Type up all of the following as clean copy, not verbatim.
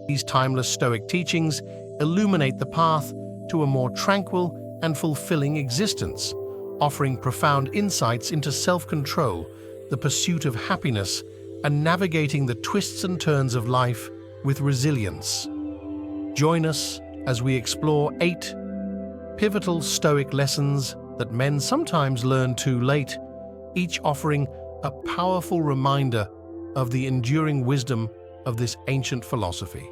These timeless Stoic teachings illuminate the path to a more tranquil and fulfilling existence, offering profound insights into self-control, the pursuit of happiness, and navigating the twists and turns of life with resilience. Join us as we explore 8 pivotal Stoic lessons that men sometimes learn too late, each offering a powerful reminder of the enduring wisdom of this ancient philosophy.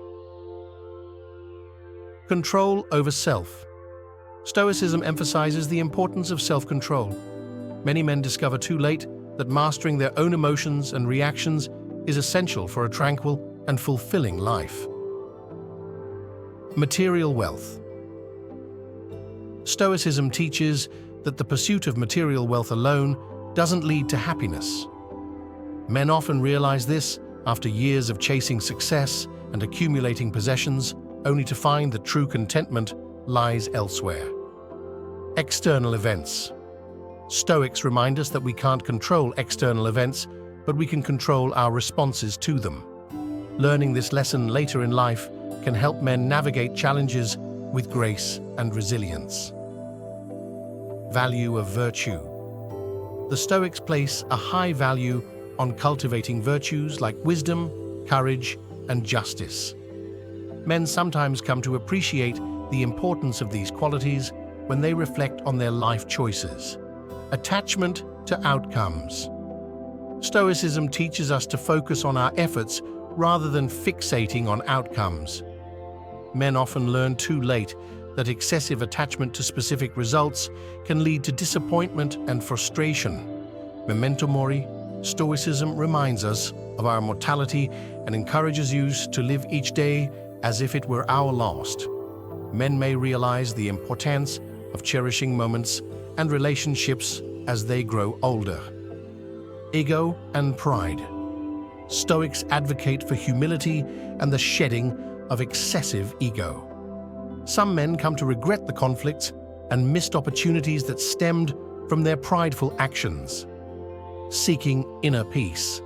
Control over self. Stoicism emphasizes the importance of self-control. Many men discover too late that mastering their own emotions and reactions is essential for a tranquil and fulfilling life. Material wealth. Stoicism teaches that the pursuit of material wealth alone doesn't lead to happiness. Men often realize this after years of chasing success and accumulating possessions, only to find that true contentment lies elsewhere. External events. Stoics remind us that we can't control external events, but we can control our responses to them. Learning this lesson later in life can help men navigate challenges with grace and resilience. Value of virtue. The Stoics place a high value on cultivating virtues like wisdom, courage, and justice. Men sometimes come to appreciate the importance of these qualities when they reflect on their life choices. Attachment to outcomes. Stoicism teaches us to focus on our efforts rather than fixating on outcomes. Men often learn too late that excessive attachment to specific results can lead to disappointment and frustration. Memento mori, Stoicism reminds us of our mortality and encourages us to live each day as if it were our last. Men may realize the importance of cherishing moments and relationships as they grow older. Ego and pride. Stoics advocate for humility and the shedding of excessive ego. Some men come to regret the conflicts and missed opportunities that stemmed from their prideful actions. Seeking inner peace.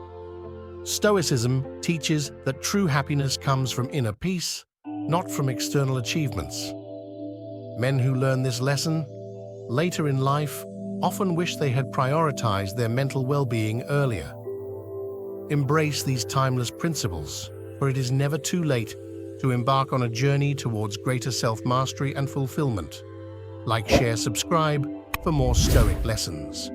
Stoicism teaches that true happiness comes from inner peace, not from external achievements. Men who learn this lesson later in life often wish they had prioritized their mental well-being earlier. Embrace these timeless principles, for it is never too late to embark on a journey towards greater self-mastery and fulfillment. Like, share, subscribe for more Stoic lessons.